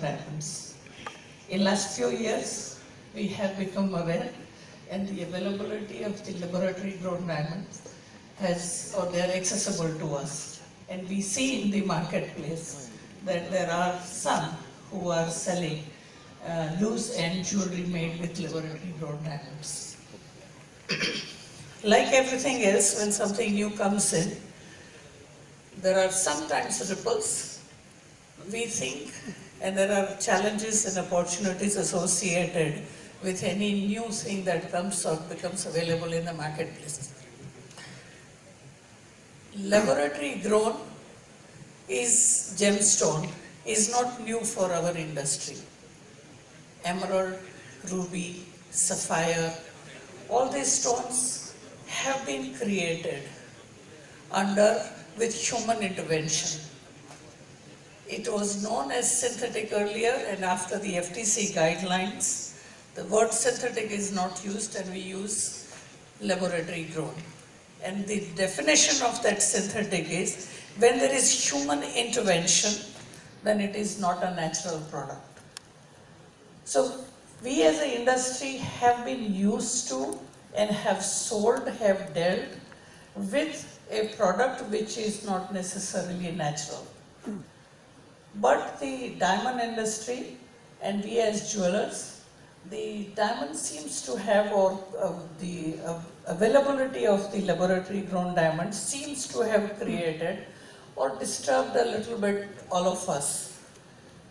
diamonds. In last few years, we have become aware and the availability of the laboratory grown diamonds or they are accessible to us. And we see in the marketplace that there are some who are selling loose end jewelry made with laboratory grown diamonds. Like everything else, when something new comes in, there are sometimes ripples, we think, and there are challenges and opportunities associated with any new thing that comes or becomes available in the marketplace. Laboratory grown gemstone is not new for our industry. Emerald, ruby, sapphire, all these stones have been created with human intervention. It was known as synthetic earlier, and after the FTC guidelines, the word synthetic is not used and we use laboratory grown. And the definition of that synthetic is when there is human intervention, then it is not a natural product. So we as an industry have been used to and have dealt with a product which is not necessarily natural. But the diamond industry and we as jewelers, the diamond seems to have, or the availability of the laboratory grown diamond seems to have created or disturbed a little bit all of us.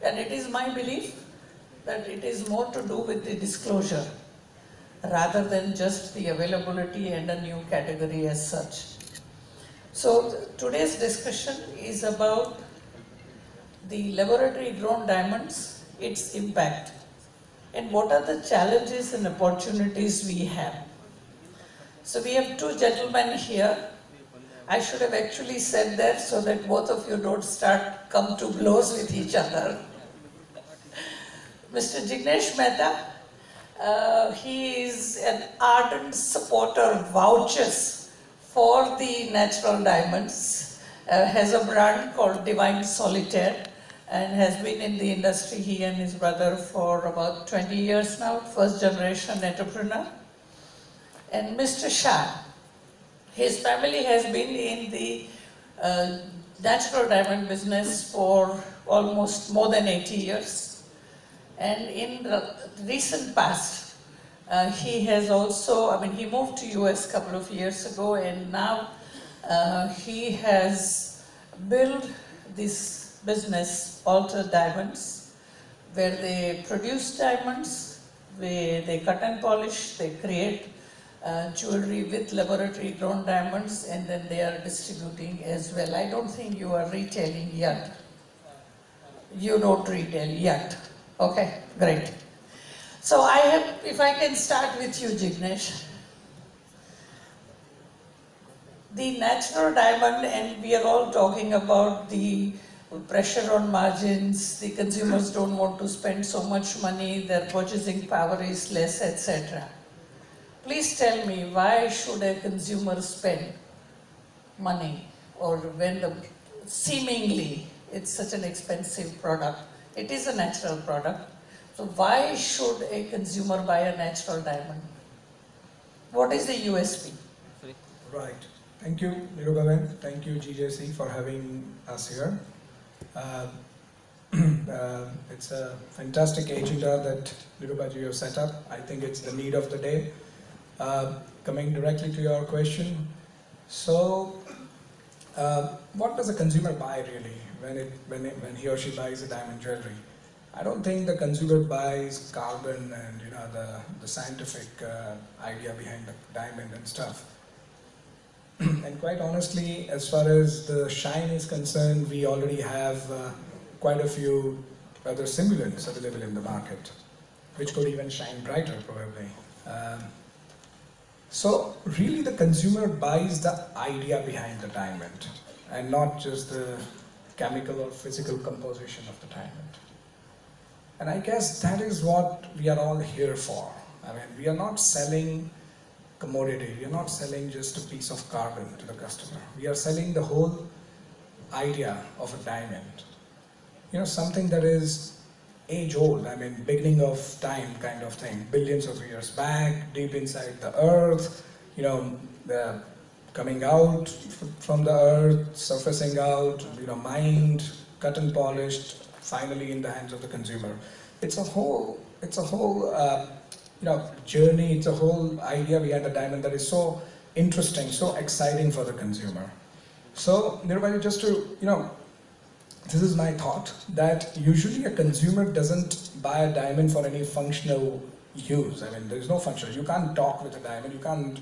And it is my belief that it is more to do with the disclosure rather than just the availability and a new category as such. So today's discussion is about the laboratory grown diamonds, its impact, and what are the challenges and opportunities we have. So we have two gentlemen here. I should have actually said that so that both of you don't come to blows with each other. Mr. Jignesh Mehta, he is an ardent supporter, vouches for the natural diamonds, has a brand called Divine Solitaire and has been in the industry, he and his brother, for about 20 years now, first generation entrepreneur. And Mr. Shah, his family has been in the natural diamond business for almost more than 80 years. And in the recent past, he has also, he moved to US a couple of years ago, and now he has built this business, Alter Diamonds, where they produce diamonds, where they cut and polish, they create jewelry with laboratory grown diamonds, and then they are distributing as well. I don't think you are retailing yet. You don't retail yet. Okay, great. So if I can start with you, Jignesh. The natural diamond, and we are all talking about the pressure on margins, the consumers don't want to spend so much money, their purchasing power is less, etc. Please tell me, why should a consumer spend money, or when seemingly it's such an expensive product? It is a natural product. So why should a consumer buy a natural diamond? What is the USP? Right. Thank you, Nirubaben. Thank you, GJC, for having us here. It's a fantastic agenda that Nirubaji have set up. I think it's the need of the day. Coming directly to your question, so what does a consumer buy really when he or she buys a diamond jewelry? I don't think the consumer buys carbon and the scientific idea behind the diamond and stuff. And quite honestly, as far as the shine is concerned, we already have quite a few other similants available in the market, which could even shine brighter probably. So really the consumer buys the idea behind the diamond and not just the chemical or physical composition of the diamond. And I guess that is what we are all here for. We are not selling commodity. We are not selling just a piece of carbon to the customer. We are selling the whole idea of a diamond. Something that is age old, I mean beginning of time kind of thing, billions of years back, deep inside the earth, you know, coming out from the earth, surfacing out, you know, mined, cut and polished, finally in the hands of the consumer. It's a whole, you know, journey, it's a whole idea behind the diamond that is so interesting, so exciting for the consumer. So, Nirvana, just to, you know, this is my thought, that usually a consumer doesn't buy a diamond for any functional use. I mean, there is no functional. You can't talk with a diamond, you can't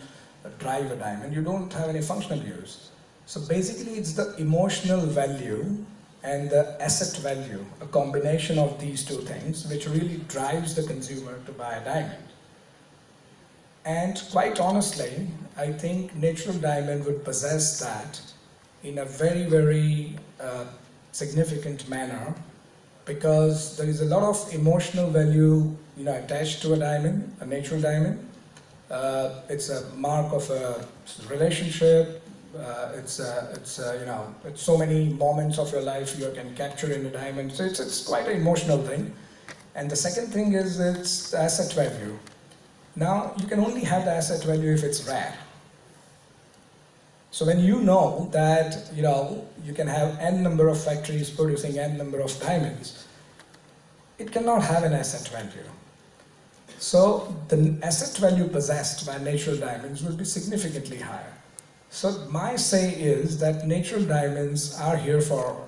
drive a diamond, you don't have any functional use. So basically it's the emotional value and the asset value, a combination of these two things, which really drives the consumer to buy a diamond. And quite honestly, I think natural diamond would possess that in a very, very significant manner, because there is a lot of emotional value, you know, attached to a diamond, a natural diamond. It's a mark of a relationship. It's you know, it's so many moments of your life you can capture in a diamond. So it's quite an emotional thing. And the second thing is its asset value. Now you can only have the asset value if it's rare. So when you know that, you know, you can have n number of factories producing n number of diamonds, it cannot have an asset value. So the asset value possessed by natural diamonds will be significantly higher. So my say is that natural diamonds are here for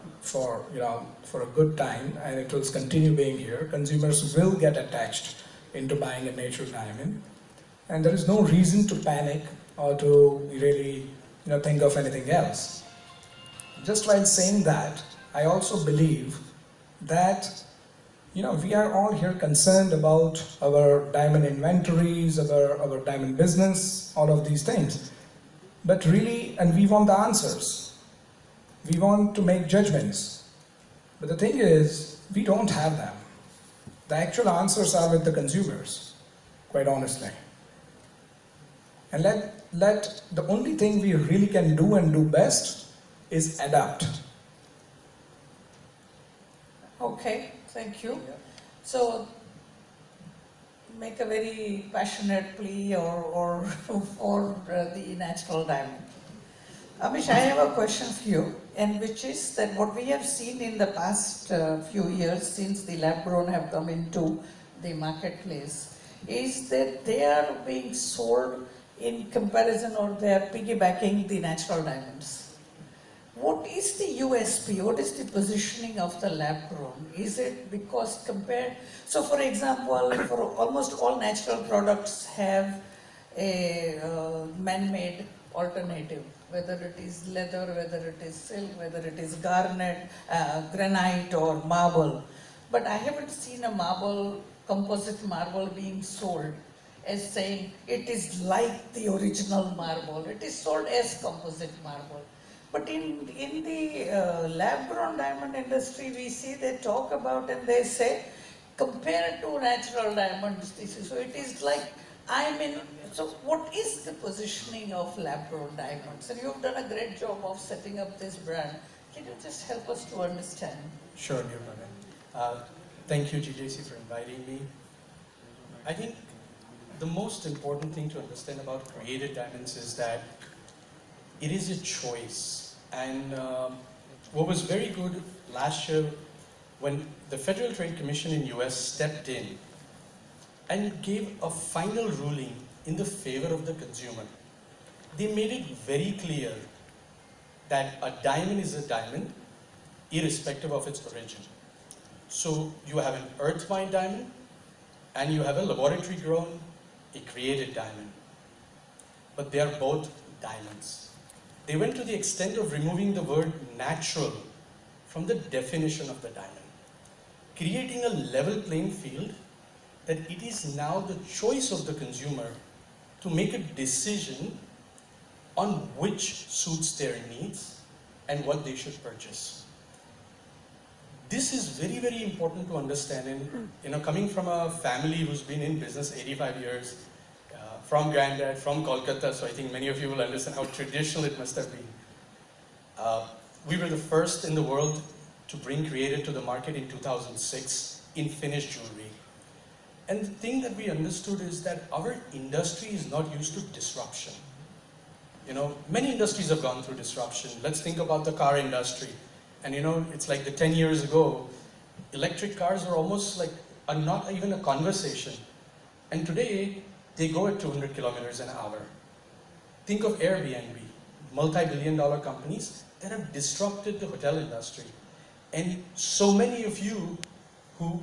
you know, for a good time, and it will continue being here. Consumers will get attached into buying a natural diamond, and there is no reason to panic or to really, you know, think of anything else. Just while saying that, I also believe that, you know, we are all here concerned about our diamond inventories, our diamond business, all of these things. But really, and we want the answers. We want to make judgments. But the thing is, we don't have them. The actual answers are with the consumers, quite honestly. And the only thing we really can do and do best is adapt. Okay, thank you. So, make a very passionate plea or for the natural diamond. Amish, I have a question for you, and which is that what we have seen in the past few years since the lab grown have come into the marketplace is that they are being sold in comparison, or they are piggybacking the natural diamonds. What is the USP? What is the positioning of the lab grown? Is it because compared, so for example, for almost all natural products have a man-made alternative, whether it is leather, whether it is silk, whether it is garnet, granite or marble. But I haven't seen a marble, composite marble being sold as saying it is like the original marble. It is sold as composite marble. But in the lab-grown diamond industry, we see they talk about and they say, compared to natural diamonds, this is, so it is like, I mean, so what is the positioning of lab-grown diamonds? And you've done a great job of setting up this brand. Can you just help us to understand? Sure, Nirvana. Thank you, GJC, for inviting me. I think the most important thing to understand about created diamonds is that it is a choice. And what was very good last year when the Federal Trade Commission in US stepped in and gave a final ruling in the favor of the consumer. They made it very clear that a diamond is a diamond irrespective of its origin. So you have an earth-mined diamond and you have a laboratory grown, a created diamond. But they are both diamonds. They went to the extent of removing the word natural from the definition of the diamond, creating a level playing field that it is now the choice of the consumer to make a decision on which suits their needs and what they should purchase. This is very, very important to understand. And coming from a family who's been in business 85 years, from granddad, from Kolkata, so I think many of you will understand how traditional it must have been. We were the first in the world to bring created to the market in 2006. in finished jewelry. And the thing that we understood is that our industry is not used to disruption. You know, many industries have gone through disruption. Let's think about the car industry. And you know, it's like the 10 years ago, electric cars were almost like not even a conversation. And today, they go at 200 kilometers an hour. Think of Airbnb, multi-billion-dollar companies that have disrupted the hotel industry. And so many of you who